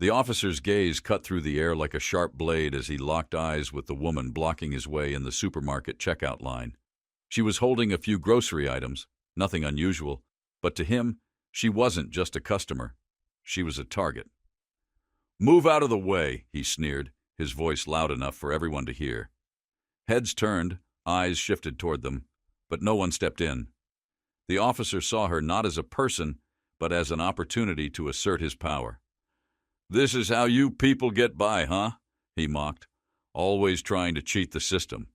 The officer's gaze cut through the air like a sharp blade as he locked eyes with the woman blocking his way in the supermarket checkout line. She was holding a few grocery items, nothing unusual, but to him, she wasn't just a customer. She was a target. "Move out of the way," he sneered, his voice loud enough for everyone to hear. Heads turned, eyes shifted toward them, but no one stepped in. The officer saw her not as a person, but as an opportunity to assert his power. "This is how you people get by, huh?" he mocked, "always trying to cheat the system."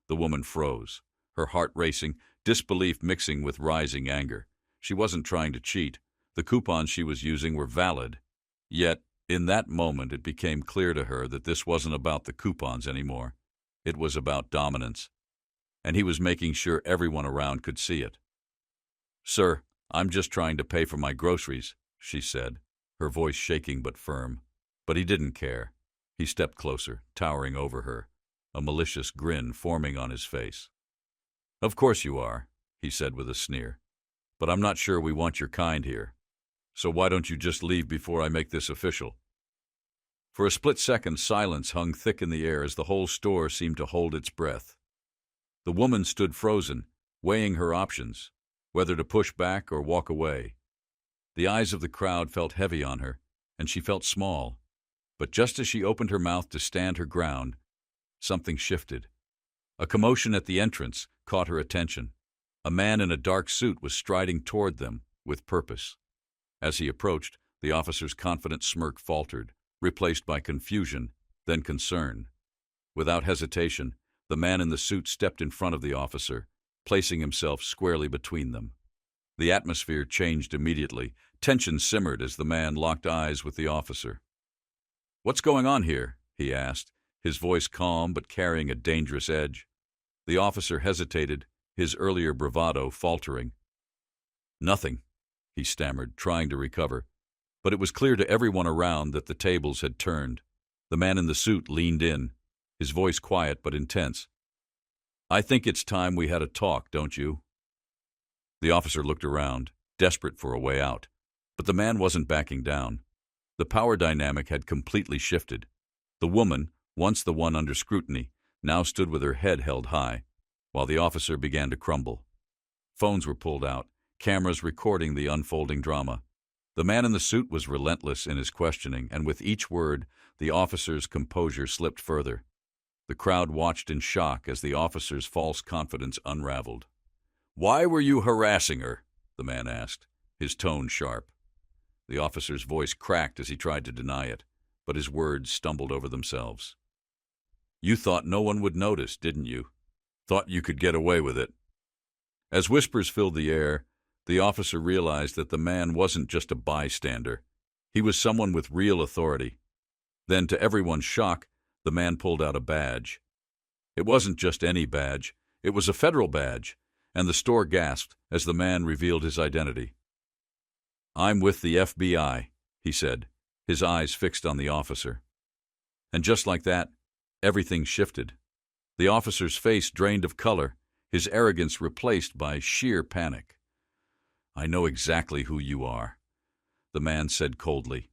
The woman froze, her heart racing, disbelief mixing with rising anger. She wasn't trying to cheat. The coupons she was using were valid. Yet, in that moment, it became clear to her that this wasn't about the coupons anymore. It was about dominance. And he was making sure everyone around could see it. "Sir, I'm just trying to pay for my groceries," she said, her voice shaking but firm. But he didn't care. He stepped closer, towering over her, a malicious grin forming on his face. "Of course you are," he said with a sneer. "But I'm not sure we want your kind here. So why don't you just leave before I make this official?" For a split second, silence hung thick in the air as the whole store seemed to hold its breath. The woman stood frozen, weighing her options, whether to push back or walk away. The eyes of the crowd felt heavy on her, and she felt small. But just as she opened her mouth to stand her ground, something shifted. A commotion at the entrance caught her attention. A man in a dark suit was striding toward them with purpose. As he approached, the officer's confident smirk faltered, replaced by confusion, then concern. Without hesitation, the man in the suit stepped in front of the officer, placing himself squarely between them. The atmosphere changed immediately. Tension simmered as the man locked eyes with the officer. "What's going on here?" he asked, his voice calm but carrying a dangerous edge. The officer hesitated, his earlier bravado faltering. "Nothing," he stammered, trying to recover. But it was clear to everyone around that the tables had turned. The man in the suit leaned in, his voice quiet but intense. "I think it's time we had a talk, don't you?" The officer looked around, desperate for a way out. But the man wasn't backing down. The power dynamic had completely shifted. The woman, once the one under scrutiny, now stood with her head held high, while the officer began to crumble. Phones were pulled out, cameras recording the unfolding drama. The man in the suit was relentless in his questioning, and with each word, the officer's composure slipped further. The crowd watched in shock as the officer's false confidence unraveled. "Why were you harassing her?" the man asked, his tone sharp. The officer's voice cracked as he tried to deny it, but his words stumbled over themselves. "You thought no one would notice, didn't you? Thought you could get away with it." As whispers filled the air, the officer realized that the man wasn't just a bystander. He was someone with real authority. Then, to everyone's shock, the man pulled out a badge. It wasn't just any badge. It was a federal badge, and the store gasped as the man revealed his identity. "I'm with the FBI," he said, his eyes fixed on the officer. And just like that, everything shifted. The officer's face drained of color, his arrogance replaced by sheer panic. "I know exactly who you are," the man said coldly.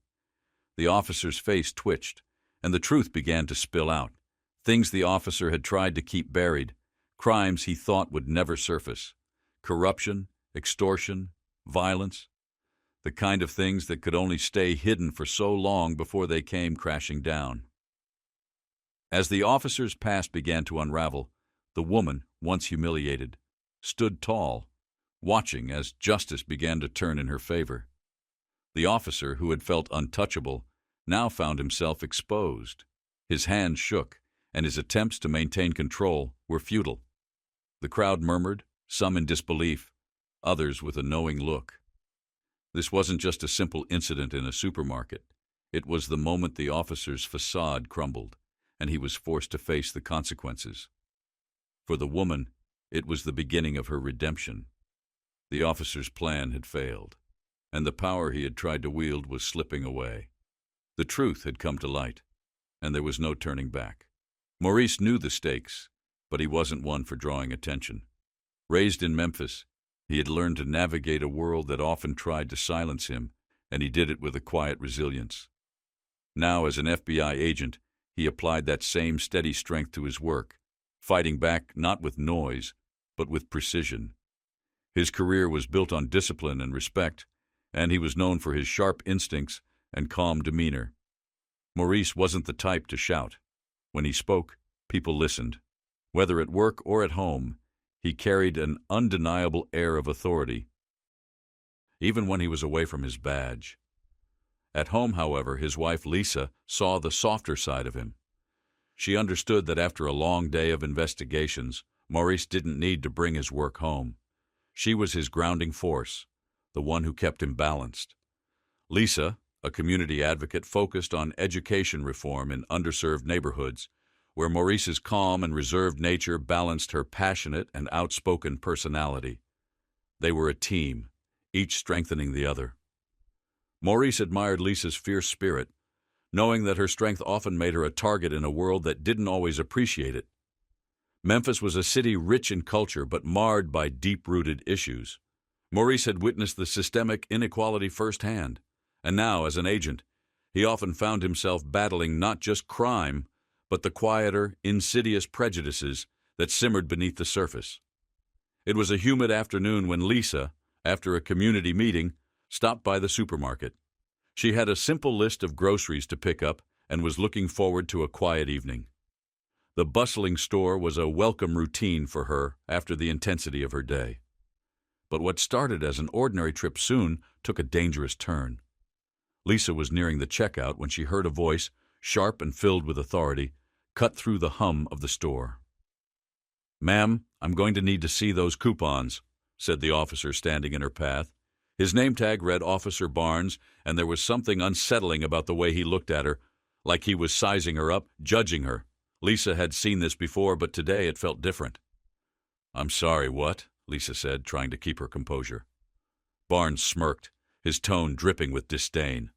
The officer's face twitched, and the truth began to spill out. Things the officer had tried to keep buried, crimes he thought would never surface. Corruption, extortion, violence. The kind of things that could only stay hidden for so long before they came crashing down. As the officer's past began to unravel, the woman, once humiliated, stood tall, watching as justice began to turn in her favor. The officer, who had felt untouchable, now found himself exposed. His hands shook, and his attempts to maintain control were futile. The crowd murmured, some in disbelief, others with a knowing look. This wasn't just a simple incident in a supermarket. It was the moment the officer's facade crumbled, and he was forced to face the consequences. For the woman, it was the beginning of her redemption. The officer's plan had failed, and the power he had tried to wield was slipping away. The truth had come to light, and there was no turning back. Maurice knew the stakes, but he wasn't one for drawing attention. Raised in Memphis, he had learned to navigate a world that often tried to silence him, and he did it with a quiet resilience. Now, as an FBI agent, he applied that same steady strength to his work, fighting back not with noise, but with precision. His career was built on discipline and respect, and he was known for his sharp instincts and calm demeanor. Maurice wasn't the type to shout. When he spoke, people listened. Whether at work or at home, he carried an undeniable air of authority, even when he was away from his badge. At home, however, his wife Lisa saw the softer side of him. She understood that after a long day of investigations, Maurice didn't need to bring his work home. She was his grounding force, the one who kept him balanced. Lisa, a community advocate, focused on education reform in underserved neighborhoods, where Maurice's calm and reserved nature balanced her passionate and outspoken personality. They were a team, each strengthening the other. Maurice admired Lisa's fierce spirit, knowing that her strength often made her a target in a world that didn't always appreciate it. Memphis was a city rich in culture but marred by deep-rooted issues. Maurice had witnessed the systemic inequality firsthand, and now, as an agent, he often found himself battling not just crime, but the quieter, insidious prejudices that simmered beneath the surface. It was a humid afternoon when Lisa, after a community meeting, stopped by the supermarket. She had a simple list of groceries to pick up and was looking forward to a quiet evening. The bustling store was a welcome routine for her after the intensity of her day. But what started as an ordinary trip soon took a dangerous turn. Lisa was nearing the checkout when she heard a voice, sharp and filled with authority, cut through the hum of the store. "Ma'am, I'm going to need to see those coupons," said the officer standing in her path. His name tag read Officer Barnes, and there was something unsettling about the way he looked at her, like he was sizing her up, judging her. Lisa had seen this before, but today it felt different. "I'm sorry, what?" Lisa said, trying to keep her composure. Barnes smirked, his tone dripping with disdain.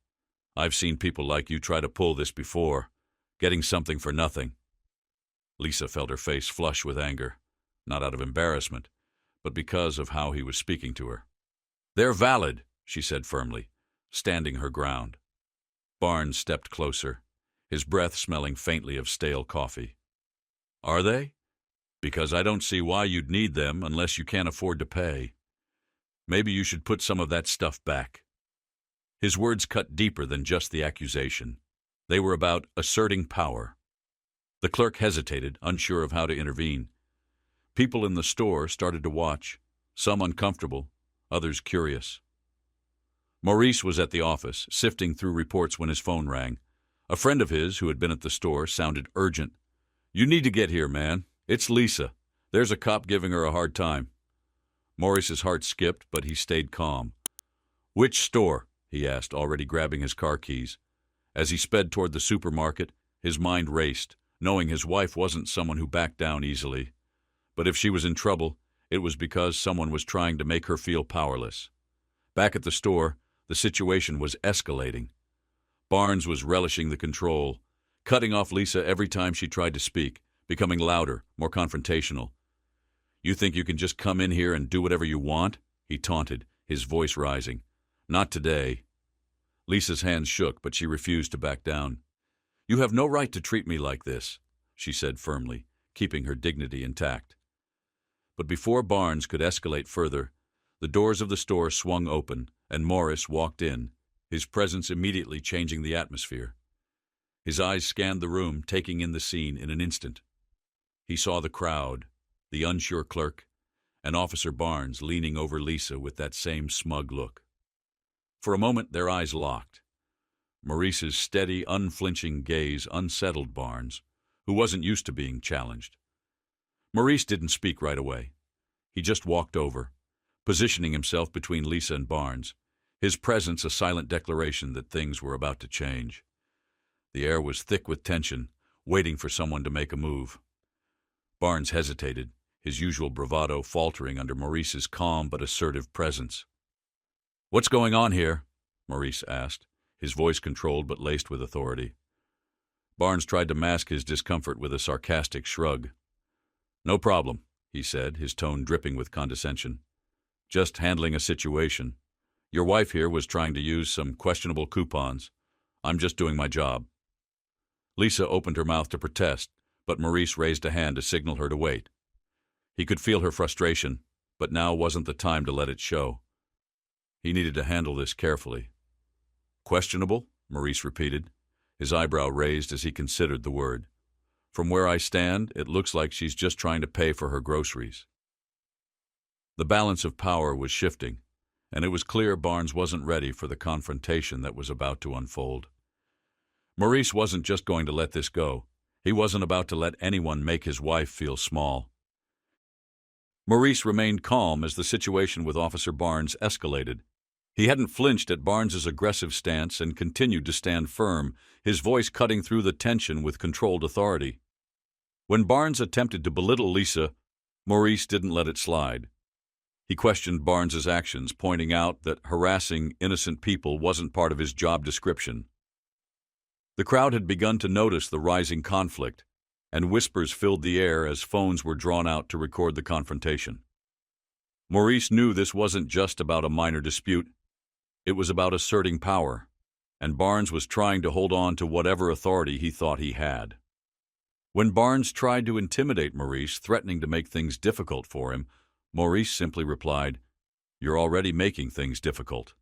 "I've seen people like you try to pull this before, getting something for nothing." Lisa felt her face flush with anger, not out of embarrassment, but because of how he was speaking to her. "They're valid," she said firmly, standing her ground. Barnes stepped closer, his breath smelling faintly of stale coffee. "Are they? Because I don't see why you'd need them unless you can't afford to pay. Maybe you should put some of that stuff back." His words cut deeper than just the accusation. They were about asserting power. The clerk hesitated, unsure of how to intervene. People in the store started to watch, some uncomfortable, others curious. Maurice was at the office, sifting through reports when his phone rang. A friend of his, who had been at the store, sounded urgent. "You need to get here, man. It's Lisa. There's a cop giving her a hard time." Maurice's heart skipped, but he stayed calm. "Which store?" he asked, already grabbing his car keys. As he sped toward the supermarket, his mind raced, knowing his wife wasn't someone who backed down easily. But if she was in trouble, it was because someone was trying to make her feel powerless. Back at the store, the situation was escalating. Barnes was relishing the control, cutting off Lisa every time she tried to speak, becoming louder, more confrontational. "You think you can just come in here and do whatever you want?" he taunted, his voice rising. "Not today." Lisa's hands shook, but she refused to back down. "You have no right to treat me like this," she said firmly, keeping her dignity intact. But before Barnes could escalate further, the doors of the store swung open, and Morris walked in, his presence immediately changing the atmosphere. His eyes scanned the room, taking in the scene in an instant. He saw the crowd, the unsure clerk, and Officer Barnes leaning over Lisa with that same smug look. For a moment, their eyes locked. Maurice's steady, unflinching gaze unsettled Barnes, who wasn't used to being challenged. Maurice didn't speak right away. He just walked over, positioning himself between Lisa and Barnes, his presence a silent declaration that things were about to change. The air was thick with tension, waiting for someone to make a move. Barnes hesitated, his usual bravado faltering under Maurice's calm but assertive presence. "What's going on here?" Maurice asked, his voice controlled but laced with authority. Barnes tried to mask his discomfort with a sarcastic shrug. "No problem," he said, his tone dripping with condescension. "Just handling a situation. Your wife here was trying to use some questionable coupons. I'm just doing my job." Lisa opened her mouth to protest, but Maurice raised a hand to signal her to wait. He could feel her frustration, but now wasn't the time to let it show. He needed to handle this carefully. Questionable? Maurice repeated, his eyebrow raised as he considered the word. From where I stand, it looks like she's just trying to pay for her groceries. The balance of power was shifting, and it was clear Barnes wasn't ready for the confrontation that was about to unfold. Maurice wasn't just going to let this go. He wasn't about to let anyone make his wife feel small. Maurice remained calm as the situation with Officer Barnes escalated. He hadn't flinched at Barnes's aggressive stance and continued to stand firm, his voice cutting through the tension with controlled authority. When Barnes attempted to belittle Lisa, Maurice didn't let it slide. He questioned Barnes's actions, pointing out that harassing innocent people wasn't part of his job description. The crowd had begun to notice the rising conflict, and whispers filled the air as phones were drawn out to record the confrontation. Maurice knew this wasn't just about a minor dispute. It was about asserting power, and Barnes was trying to hold on to whatever authority he thought he had. When Barnes tried to intimidate Maurice, threatening to make things difficult for him, Maurice simply replied, "You're already making things difficult."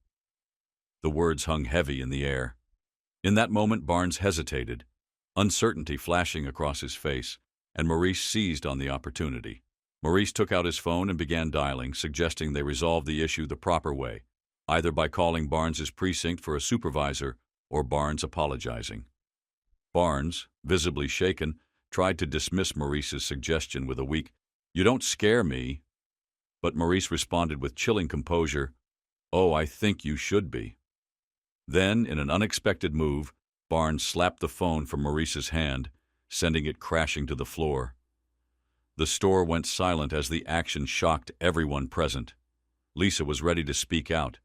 The words hung heavy in the air. In that moment, Barnes hesitated, uncertainty flashing across his face, and Maurice seized on the opportunity. Maurice took out his phone and began dialing, suggesting they resolve the issue the proper way, either by calling Barnes's precinct for a supervisor or Barnes apologizing. Barnes, visibly shaken, tried to dismiss Maurice's suggestion with a weak, "You don't scare me." But Maurice responded with chilling composure, "Oh, I think you should be." Then, in an unexpected move, Barnes slapped the phone from Maurice's hand, sending it crashing to the floor. The store went silent as the action shocked everyone present. Lisa was ready to speak out,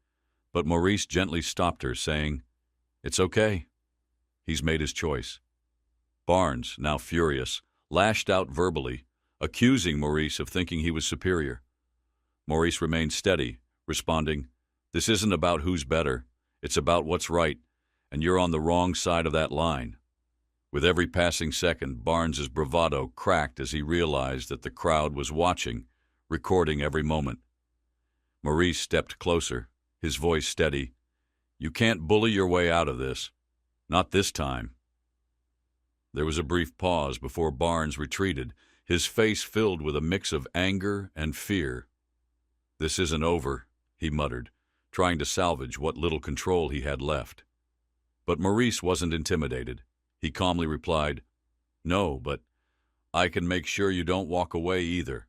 but Maurice gently stopped her, saying, "It's okay. He's made his choice." Barnes, now furious, lashed out verbally, accusing Maurice of thinking he was superior. Maurice remained steady, responding, "This isn't about who's better. It's about what's right, and you're on the wrong side of that line." With every passing second, Barnes's bravado cracked as he realized that the crowd was watching, recording every moment. Maurice stepped closer, his voice steady. "You can't bully your way out of this. Not this time." There was a brief pause before Barnes retreated, his face filled with a mix of anger and fear. "This isn't over," he muttered, trying to salvage what little control he had left. But Maurice wasn't intimidated. He calmly replied, "No, but I can make sure you don't walk away either."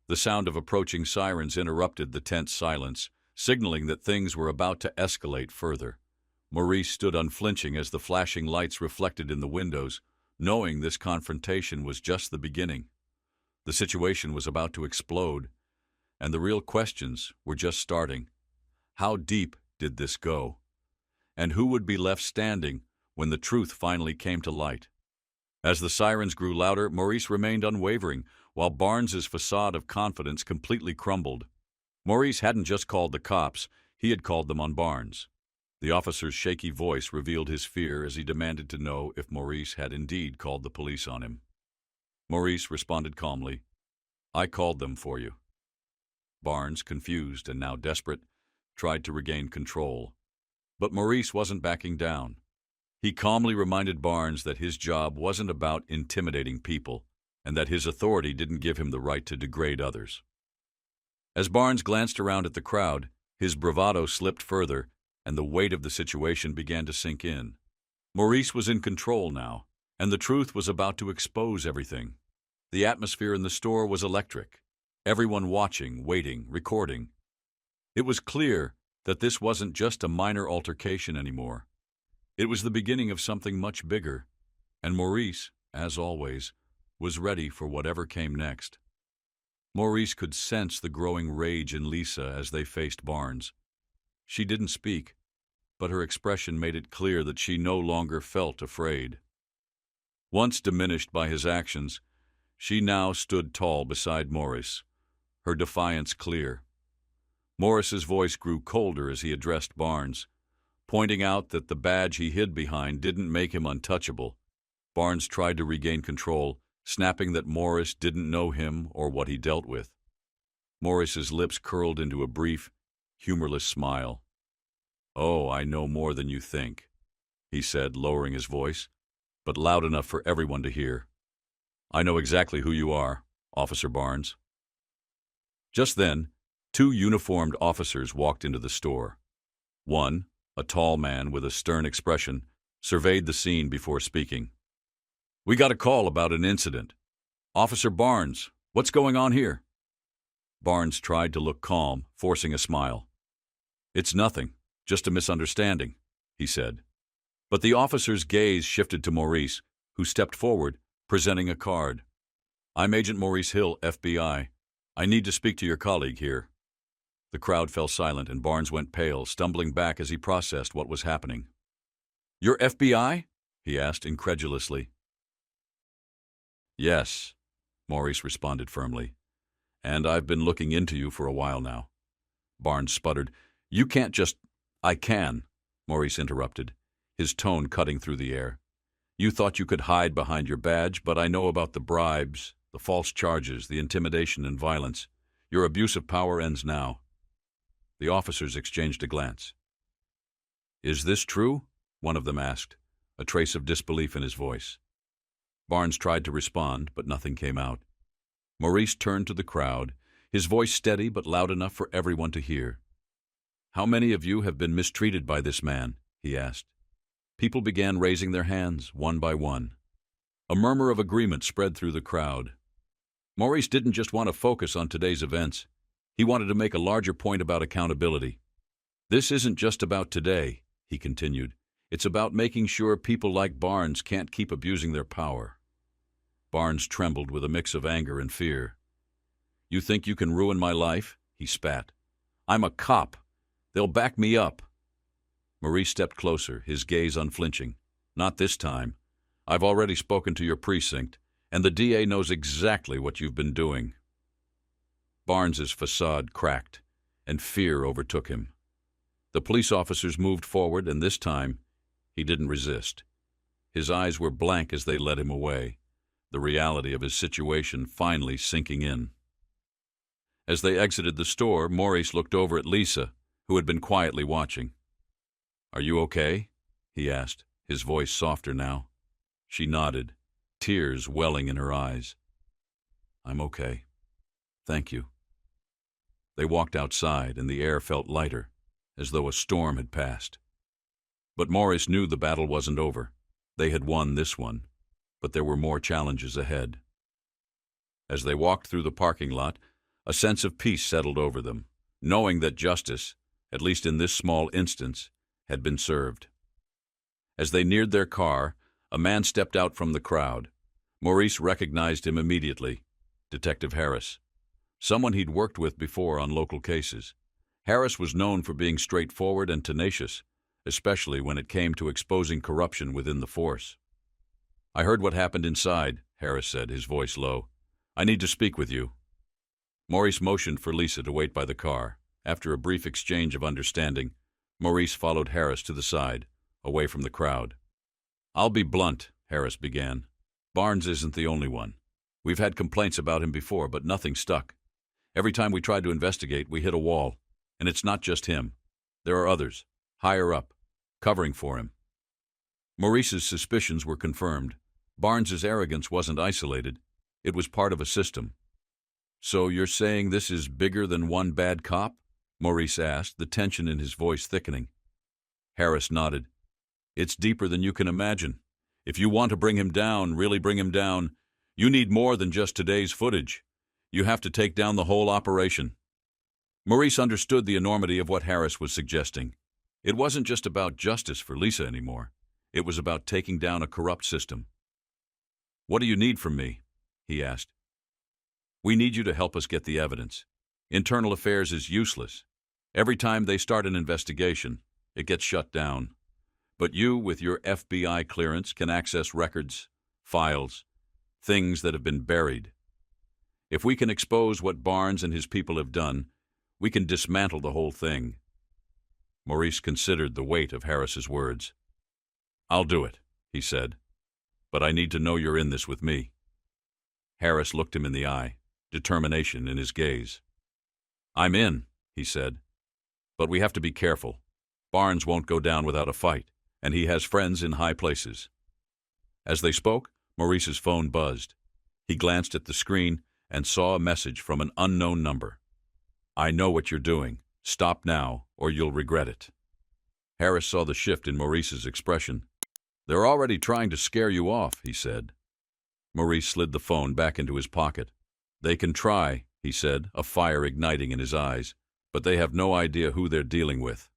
The sound of approaching sirens interrupted the tense silence, signaling that things were about to escalate further. Maurice stood unflinching as the flashing lights reflected in the windows, knowing this confrontation was just the beginning. The situation was about to explode, and the real questions were just starting. How deep did this go? And who would be left standing when the truth finally came to light? As the sirens grew louder, Maurice remained unwavering, while Barnes's facade of confidence completely crumbled. Maurice hadn't just called the cops, he had called them on Barnes. The officer's shaky voice revealed his fear as he demanded to know if Maurice had indeed called the police on him. Maurice responded calmly, "I called them for you." Barnes, confused and now desperate, tried to regain control. But Maurice wasn't backing down. He calmly reminded Barnes that his job wasn't about intimidating people, and that his authority didn't give him the right to degrade others. As Barnes glanced around at the crowd, his bravado slipped further, and the weight of the situation began to sink in. Maurice was in control now, and the truth was about to expose everything. The atmosphere in the store was electric. Everyone watching, waiting, recording. It was clear that this wasn't just a minor altercation anymore. It was the beginning of something much bigger, and Maurice, as always, was ready for whatever came next. Maurice could sense the growing rage in Lisa as they faced Barnes. She didn't speak, but her expression made it clear that she no longer felt afraid. Once diminished by his actions, she now stood tall beside Maurice, her defiance clear. Maurice's voice grew colder as he addressed Barnes, pointing out that the badge he hid behind didn't make him untouchable. Barnes tried to regain control, snapping that Morris didn't know him or what he dealt with. Morris's lips curled into a brief, humorless smile. "Oh, I know more than you think," he said, lowering his voice, but loud enough for everyone to hear. "I know exactly who you are, Officer Barnes." Just then, two uniformed officers walked into the store. One, a tall man with a stern expression, surveyed the scene before speaking. "We got a call about an incident. Officer Barnes, what's going on here?" Barnes tried to look calm, forcing a smile. "It's nothing, just a misunderstanding," he said. But the officer's gaze shifted to Maurice, who stepped forward, presenting a card. "I'm Agent Maurice Hill, FBI. I need to speak to your colleague here." The crowd fell silent and Barnes went pale, stumbling back as he processed what was happening. "You're FBI?" he asked incredulously. "Yes," Maurice responded firmly. "And I've been looking into you for a while now." Barnes sputtered. "You can't just—" "I can," Maurice interrupted, his tone cutting through the air. "You thought you could hide behind your badge, but I know about the bribes, the false charges, the intimidation and violence. Your abuse of power ends now." The officers exchanged a glance. "Is this true?" one of them asked, a trace of disbelief in his voice. Barnes tried to respond, but nothing came out. Maurice turned to the crowd, his voice steady but loud enough for everyone to hear. "How many of you have been mistreated by this man?" he asked. People began raising their hands, one by one. A murmur of agreement spread through the crowd. Maurice didn't just want to focus on today's events. He wanted to make a larger point about accountability. "This isn't just about today," he continued. "It's about making sure people like Barnes can't keep abusing their power." Barnes trembled with a mix of anger and fear. "You think you can ruin my life?" he spat. "I'm a cop. They'll back me up." Maurice stepped closer, his gaze unflinching. "Not this time. I've already spoken to your precinct, and the DA knows exactly what you've been doing." Barnes's facade cracked, and fear overtook him. The police officers moved forward, and this time, he didn't resist. His eyes were blank as they led him away, the reality of his situation finally sinking in. As they exited the store, Maurice looked over at Lisa, who had been quietly watching. "Are you okay?" he asked, his voice softer now. She nodded, tears welling in her eyes. "I'm okay. Thank you." They walked outside, and the air felt lighter, as though a storm had passed. But Maurice knew the battle wasn't over. They had won this one, but there were more challenges ahead. As they walked through the parking lot, a sense of peace settled over them, knowing that justice, at least in this small instance, had been served. As they neared their car, a man stepped out from the crowd. Maurice recognized him immediately, Detective Harris, someone he'd worked with before on local cases. Harris was known for being straightforward and tenacious, especially when it came to exposing corruption within the force. "I heard what happened inside," Harris said, his voice low. "I need to speak with you." Maurice motioned for Lisa to wait by the car. After a brief exchange of understanding, Maurice followed Harris to the side, away from the crowd. "I'll be blunt," Harris began. "Barnes isn't the only one. We've had complaints about him before, but nothing stuck. Every time we tried to investigate, we hit a wall. And it's not just him. There are others, higher up, covering for him." Maurice's suspicions were confirmed. Barnes's arrogance wasn't isolated. It was part of a system. "So you're saying this is bigger than one bad cop?" Maurice asked, the tension in his voice thickening. Harris nodded. "It's deeper than you can imagine. If you want to bring him down, really bring him down, you need more than just today's footage. You have to take down the whole operation." Maurice understood the enormity of what Harris was suggesting. It wasn't just about justice for Lisa anymore. It was about taking down a corrupt system. "What do you need from me?" he asked. "We need you to help us get the evidence. Internal affairs is useless. Every time they start an investigation, it gets shut down. But you, with your FBI clearance, can access records, files, things that have been buried. If we can expose what Barnes and his people have done, we can dismantle the whole thing." Maurice considered the weight of Harris's words. "I'll do it," he said. but I need to know you're in this with me." Harris looked him in the eye, determination in his gaze. "I'm in," he said, "but we have to be careful. Barnes won't go down without a fight, and he has friends in high places." As they spoke, Maurice's phone buzzed. He glanced at the screen and saw a message from an unknown number. "I know what you're doing. Stop now, or you'll regret it." Harris saw the shift in Maurice's expression. "They're already trying to scare you off," he said. Maurice slid the phone back into his pocket. "They can try," he said, a fire igniting in his eyes, "but they have no idea who they're dealing with."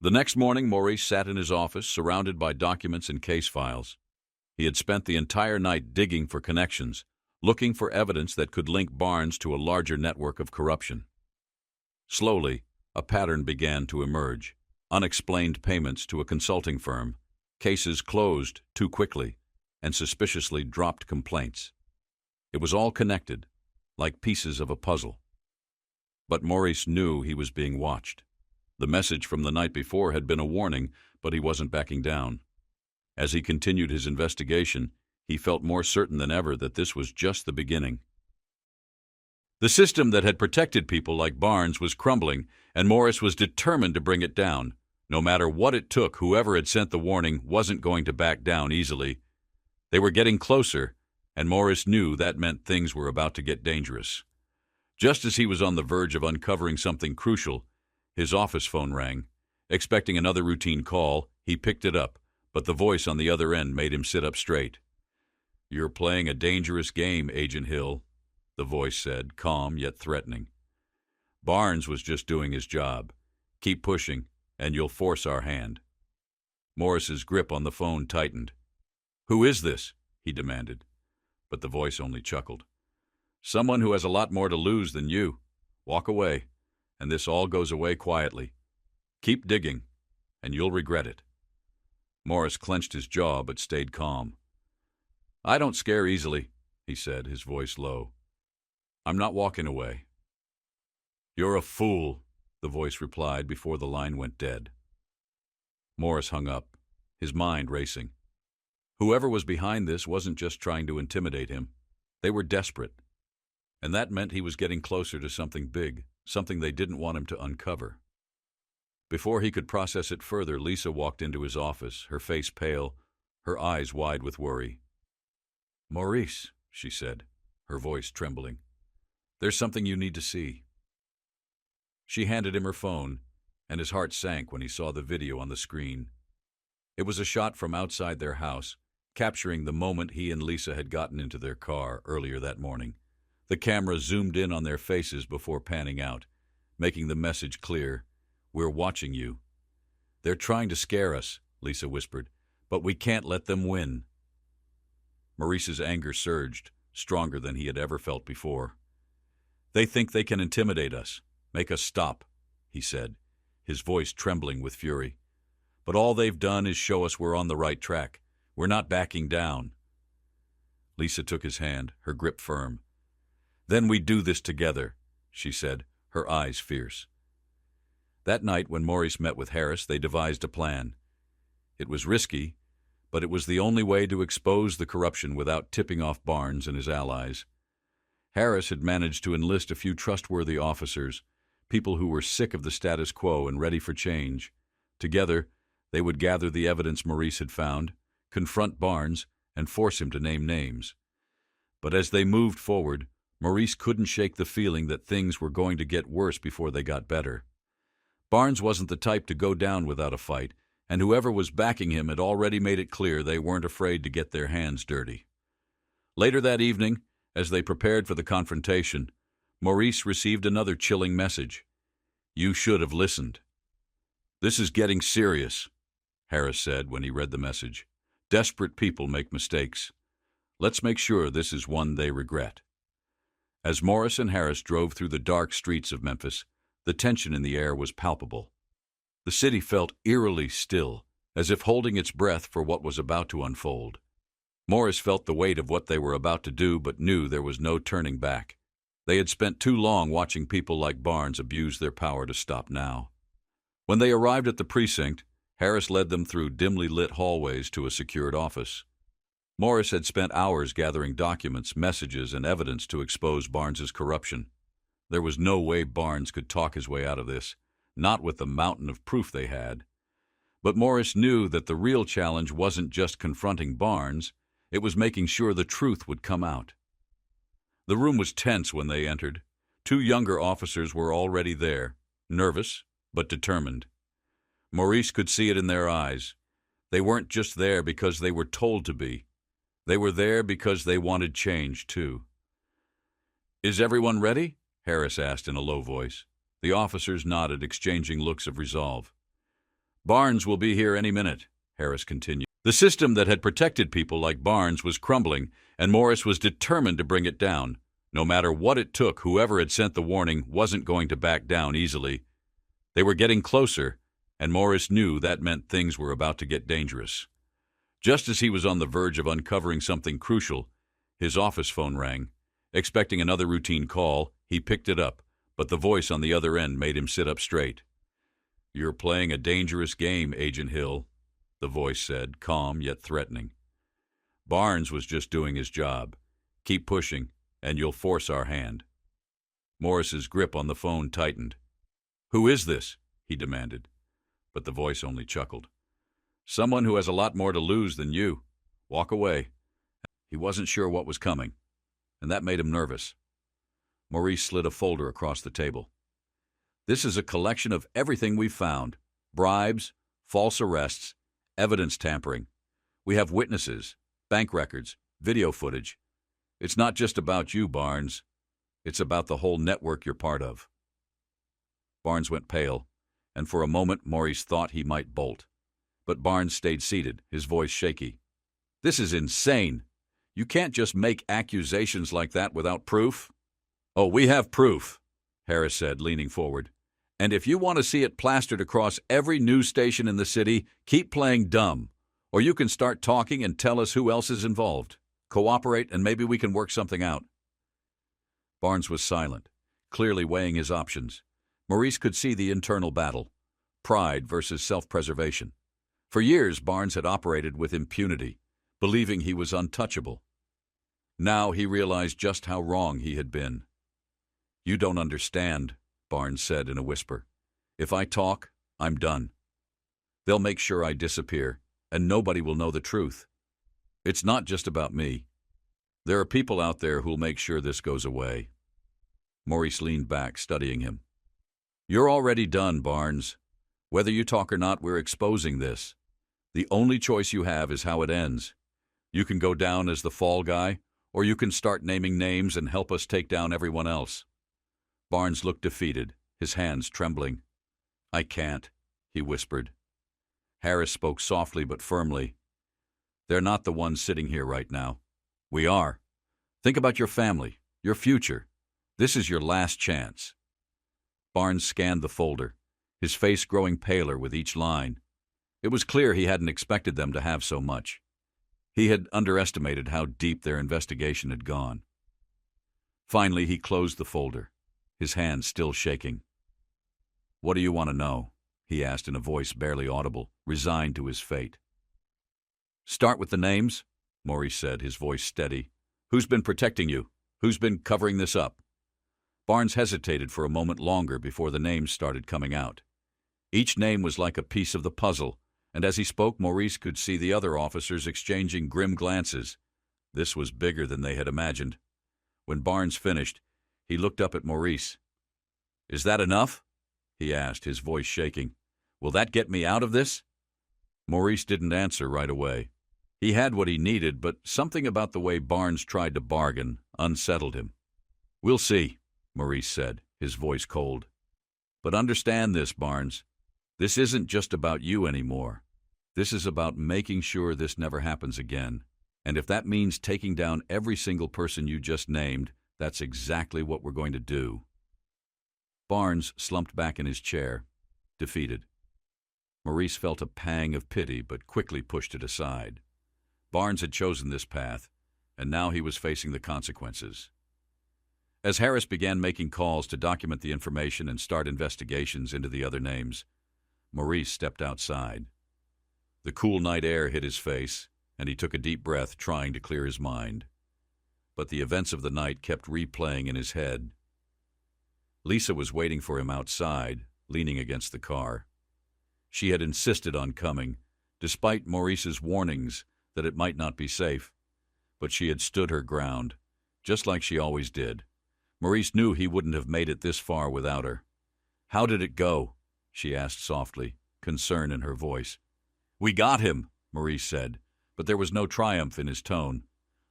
The next morning, Maurice sat in his office, surrounded by documents and case files. He had spent the entire night digging for connections, looking for evidence that could link Barnes to a larger network of corruption. Slowly, a pattern began to emerge. Unexplained payments to a consulting firm, cases closed too quickly, and suspiciously dropped complaints. It was all connected, like pieces of a puzzle. But Maurice knew he was being watched. The message from the night before had been a warning, but he wasn't backing down. As he continued his investigation, he felt more certain than ever that this was just the beginning. The system that had protected people like Barnes was crumbling, and Morris was determined to bring it down. No matter what it took, whoever had sent the warning wasn't going to back down easily. They were getting closer, and Morris knew that meant things were about to get dangerous. Just as he was on the verge of uncovering something crucial, his office phone rang. Expecting another routine call, he picked it up, but the voice on the other end made him sit up straight. "You're playing a dangerous game, Agent Hill," the voice said, calm yet threatening. "Barnes was just doing his job. Keep pushing, and you'll force our hand." Morris's grip on the phone tightened. "Who is this?" he demanded, but the voice only chuckled. "Someone who has a lot more to lose than you. Walk away, and this all goes away quietly. Keep digging, and you'll regret it." Morris clenched his jaw but stayed calm. "I don't scare easily," he said, his voice low. "I'm not walking away." "You're a fool," the voice replied before the line went dead. Morris hung up, his mind racing. Whoever was behind this wasn't just trying to intimidate him. They were desperate. And that meant he was getting closer to something big, something they didn't want him to uncover. Before he could process it further, Lisa walked into his office, her face pale, her eyes wide with worry. "Maurice," she said, her voice trembling, "there's something you need to see." She handed him her phone, and his heart sank when he saw the video on the screen. It was a shot from outside their house, capturing the moment he and Lisa had gotten into their car earlier that morning. The camera zoomed in on their faces before panning out, making the message clear. "We're watching you." "They're trying to scare us," Lisa whispered, "but we can't let them win." Maurice's anger surged, stronger than he had ever felt before. "They think they can intimidate us, make us stop," he said, his voice trembling with fury. "But all they've done is show us we're on the right track. We're not backing down." Lisa took his hand, her grip firm. "Then we do this together," she said, her eyes fierce. That night, when Maurice met with Harris, they devised a plan. It was risky, but it was the only way to expose the corruption without tipping off Barnes and his allies. Harris had managed to enlist a few trustworthy officers, people who were sick of the status quo and ready for change. Together, they would gather the evidence Maurice had found, confront Barnes, and force him to name names. But as they moved forward, Maurice couldn't shake the feeling that things were going to get worse before they got better. Barnes wasn't the type to go down without a fight, and whoever was backing him had already made it clear they weren't afraid to get their hands dirty. Later that evening, as they prepared for the confrontation, Maurice received another chilling message. "You should have listened." "This is getting serious," Harris said when he read the message. "Desperate people make mistakes. Let's make sure this is one they regret." As Morris and Harris drove through the dark streets of Memphis, the tension in the air was palpable. The city felt eerily still, as if holding its breath for what was about to unfold. Morris felt the weight of what they were about to do, but knew there was no turning back. They had spent too long watching people like Barnes abuse their power to stop now. When they arrived at the precinct, Harris led them through dimly lit hallways to a secured office. Morris had spent hours gathering documents, messages, and evidence to expose Barnes's corruption. There was no way Barnes could talk his way out of this, not with the mountain of proof they had. But Morris knew that the real challenge wasn't just confronting Barnes, it was making sure the truth would come out. The room was tense when they entered. Two younger officers were already there, nervous but determined. Maurice could see it in their eyes. They weren't just there because they were told to be. They were there because they wanted change, too. "Is everyone ready?" Harris asked in a low voice. The officers nodded, exchanging looks of resolve. "Barnes will be here any minute," Harris continued. The system that had protected people like Barnes was crumbling, and Morris was determined to bring it down. No matter what it took, whoever had sent the warning wasn't going to back down easily. They were getting closer, and Morris knew that meant things were about to get dangerous. Just as he was on the verge of uncovering something crucial, his office phone rang. Expecting another routine call, he picked it up, but the voice on the other end made him sit up straight. "You're playing a dangerous game, Agent Hill," the voice said, calm yet threatening. "Barnes was just doing his job. Keep pushing, and you'll force our hand." Morris's grip on the phone tightened. "Who is this?" he demanded, but the voice only chuckled. "Someone who has a lot more to lose than you. Walk away." He wasn't sure what was coming, and that made him nervous. Maurice slid a folder across the table. "This is a collection of everything we've found. Bribes, false arrests, evidence tampering. We have witnesses, bank records, video footage. It's not just about you, Barnes. It's about the whole network you're part of." Barnes went pale, and for a moment Maurice thought he might bolt. But Barnes stayed seated, his voice shaky. "This is insane. You can't just make accusations like that without proof." "Oh, we have proof," Harris said, leaning forward. "And if you want to see it plastered across every news station in the city, keep playing dumb. Or you can start talking and tell us who else is involved. Cooperate, and maybe we can work something out." Barnes was silent, clearly weighing his options. Maurice could see the internal battle, pride versus self-preservation. For years, Barnes had operated with impunity, believing he was untouchable. Now he realized just how wrong he had been. "You don't understand," Barnes said in a whisper. "If I talk, I'm done. They'll make sure I disappear, and nobody will know the truth. It's not just about me. There are people out there who'll make sure this goes away." Maurice leaned back, studying him. "You're already done, Barnes. Whether you talk or not, we're exposing this. The only choice you have is how it ends. You can go down as the fall guy, or you can start naming names and help us take down everyone else." Barnes looked defeated, his hands trembling. "I can't," he whispered. Harris spoke softly but firmly. "They're not the ones sitting here right now. We are. Think about your family, your future. This is your last chance." Barnes scanned the folder, his face growing paler with each line. It was clear he hadn't expected them to have so much. He had underestimated how deep their investigation had gone. Finally, he closed the folder, his hands still shaking. "What do you want to know?" he asked in a voice barely audible, resigned to his fate. "Start with the names," Maurice said, his voice steady. "Who's been protecting you? Who's been covering this up?" Barnes hesitated for a moment longer before the names started coming out. Each name was like a piece of the puzzle, and as he spoke, Maurice could see the other officers exchanging grim glances. This was bigger than they had imagined. When Barnes finished, he looked up at Maurice. "Is that enough?" he asked, his voice shaking. "Will that get me out of this?" Maurice didn't answer right away. He had what he needed, but something about the way Barnes tried to bargain unsettled him. "We'll see," Maurice said, his voice cold. "But understand this, Barnes. This isn't just about you anymore. This is about making sure this never happens again. And if that means taking down every single person you just named, that's exactly what we're going to do." Barnes slumped back in his chair, defeated. Maurice felt a pang of pity, but quickly pushed it aside. Barnes had chosen this path, and now he was facing the consequences. As Harris began making calls to document the information and start investigations into the other names, Maurice stepped outside. The cool night air hit his face, and he took a deep breath, trying to clear his mind. But the events of the night kept replaying in his head. Lisa was waiting for him outside, leaning against the car. She had insisted on coming, despite Maurice's warnings that it might not be safe. But she had stood her ground, just like she always did. Maurice knew he wouldn't have made it this far without her. "How did it go?" she asked softly, concern in her voice. "We got him," Maurice said, but there was no triumph in his tone,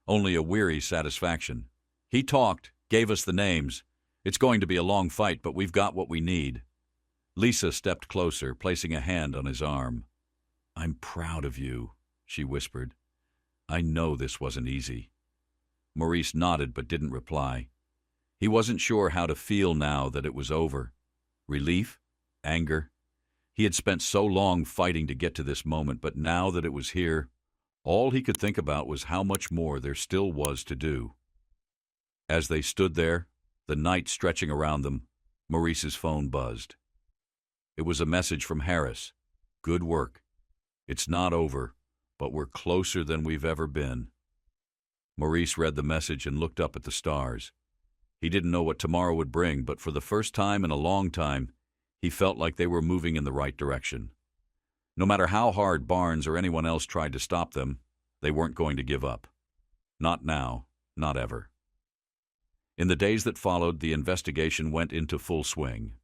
only a weary satisfaction. "He talked, gave us the names. It's going to be a long fight, but we've got what we need." Lisa stepped closer, placing a hand on his arm. "I'm proud of you," she whispered. "I know this wasn't easy." Maurice nodded but didn't reply. He wasn't sure how to feel now that it was over. Relief? Anger? He had spent so long fighting to get to this moment, but now that it was here, all he could think about was how much more there still was to do. As they stood there, the night stretching around them, Maurice's phone buzzed. It was a message from Harris. "Good work. It's not over, but we're closer than we've ever been." Maurice read the message and looked up at the stars. He didn't know what tomorrow would bring, but for the first time in a long time, he felt like they were moving in the right direction. No matter how hard Barnes or anyone else tried to stop them, they weren't going to give up. Not now, not ever. In the days that followed, the investigation went into full swing.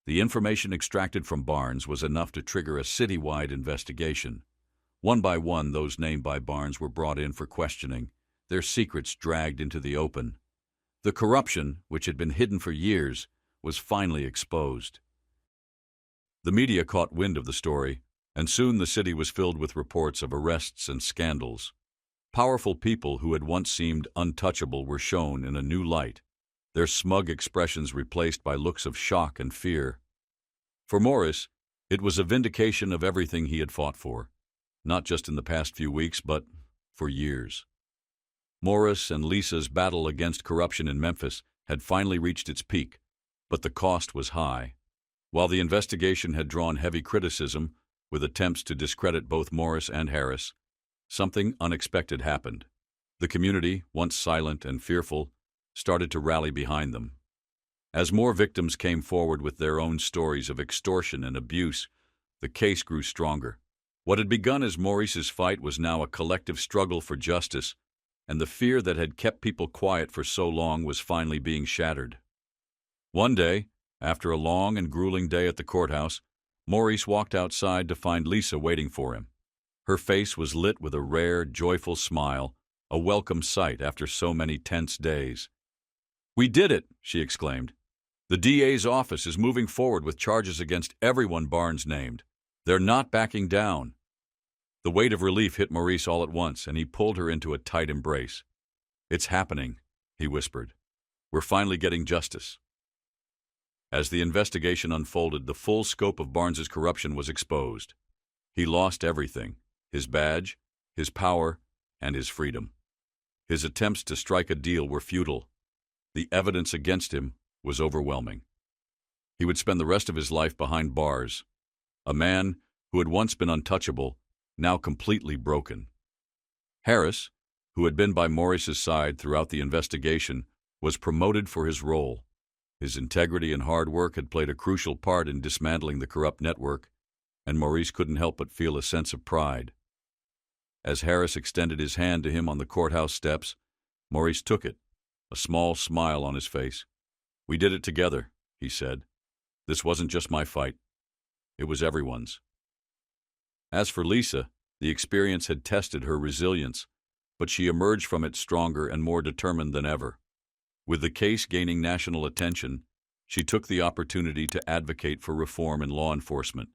The information extracted from Barnes was enough to trigger a citywide investigation. One by one, those named by Barnes were brought in for questioning, their secrets dragged into the open. The corruption, which had been hidden for years, was finally exposed. The media caught wind of the story, and soon the city was filled with reports of arrests and scandals. Powerful people who had once seemed untouchable were shown in a new light, their smug expressions replaced by looks of shock and fear. For Maurice, it was a vindication of everything he had fought for, not just in the past few weeks, but for years. Maurice and Lisa's battle against corruption in Memphis had finally reached its peak, but the cost was high. While the investigation had drawn heavy criticism, with attempts to discredit both Maurice and Harris, something unexpected happened. The community, once silent and fearful, started to rally behind them. As more victims came forward with their own stories of extortion and abuse, the case grew stronger. What had begun as Maurice's fight was now a collective struggle for justice, and the fear that had kept people quiet for so long was finally being shattered. One day, after a long and grueling day at the courthouse, Maurice walked outside to find Lisa waiting for him. Her face was lit with a rare, joyful smile, a welcome sight after so many tense days. "We did it!" she exclaimed. "The DA's office is moving forward with charges against everyone Barnes named. They're not backing down." The weight of relief hit Maurice all at once, and he pulled her into a tight embrace. "It's happening," he whispered. "We're finally getting justice." As the investigation unfolded, the full scope of Barnes's corruption was exposed. He lost everything: his badge, his power, and his freedom. His attempts to strike a deal were futile. The evidence against him was overwhelming. He would spend the rest of his life behind bars, a man who had once been untouchable, now completely broken. Harris, who had been by Maurice's side throughout the investigation, was promoted for his role. His integrity and hard work had played a crucial part in dismantling the corrupt network, and Maurice couldn't help but feel a sense of pride. As Harris extended his hand to him on the courthouse steps, Maurice took it, a small smile on his face. "We did it together," he said. "This wasn't just my fight. It was everyone's." As for Lisa, the experience had tested her resilience, but she emerged from it stronger and more determined than ever. With the case gaining national attention, she took the opportunity to advocate for reform in law enforcement.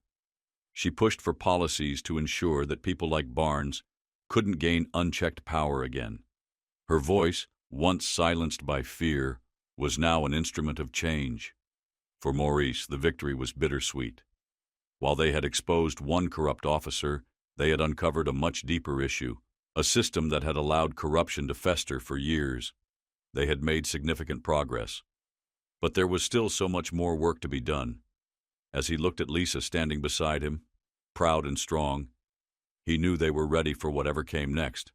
She pushed for policies to ensure that people like Barnes couldn't gain unchecked power again. Her voice, once silenced by fear, was now an instrument of change. For Maurice, the victory was bittersweet. While they had exposed one corrupt officer, they had uncovered a much deeper issue, a system that had allowed corruption to fester for years. They had made significant progress. But there was still so much more work to be done. As he looked at Lisa standing beside him, proud and strong, He knew they were ready for whatever came next.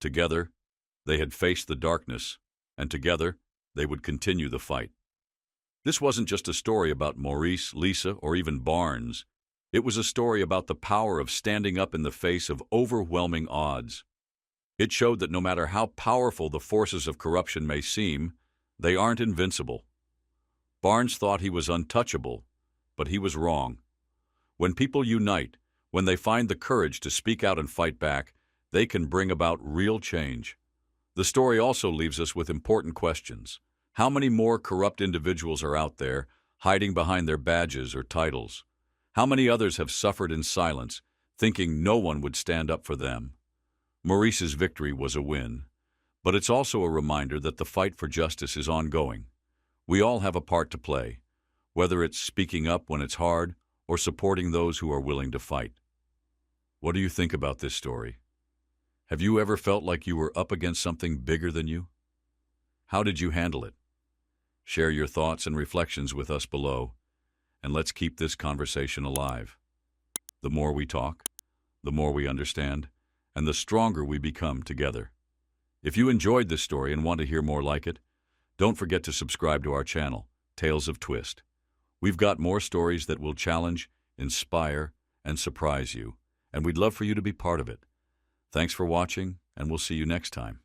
Together, they had faced the darkness, and together, they would continue the fight. This wasn't just a story about Maurice, Lisa, or even Barnes. It was a story about the power of standing up in the face of overwhelming odds. It showed that no matter how powerful the forces of corruption may seem, they aren't invincible. Barnes thought he was untouchable, but he was wrong. When people unite, when they find the courage to speak out and fight back, they can bring about real change. The story also leaves us with important questions. How many more corrupt individuals are out there, hiding behind their badges or titles? How many others have suffered in silence, thinking no one would stand up for them? Maurice's victory was a win, but it's also a reminder that the fight for justice is ongoing. We all have a part to play, whether it's speaking up when it's hard or supporting those who are willing to fight. What do you think about this story? Have you ever felt like you were up against something bigger than you? How did you handle it? Share your thoughts and reflections with us below, and let's keep this conversation alive. The more we talk, the more we understand, and the stronger we become together. If you enjoyed this story and want to hear more like it, don't forget to subscribe to our channel, Tales of Twist. We've got more stories that will challenge, inspire, and surprise you, and we'd love for you to be part of it. Thanks for watching, and we'll see you next time.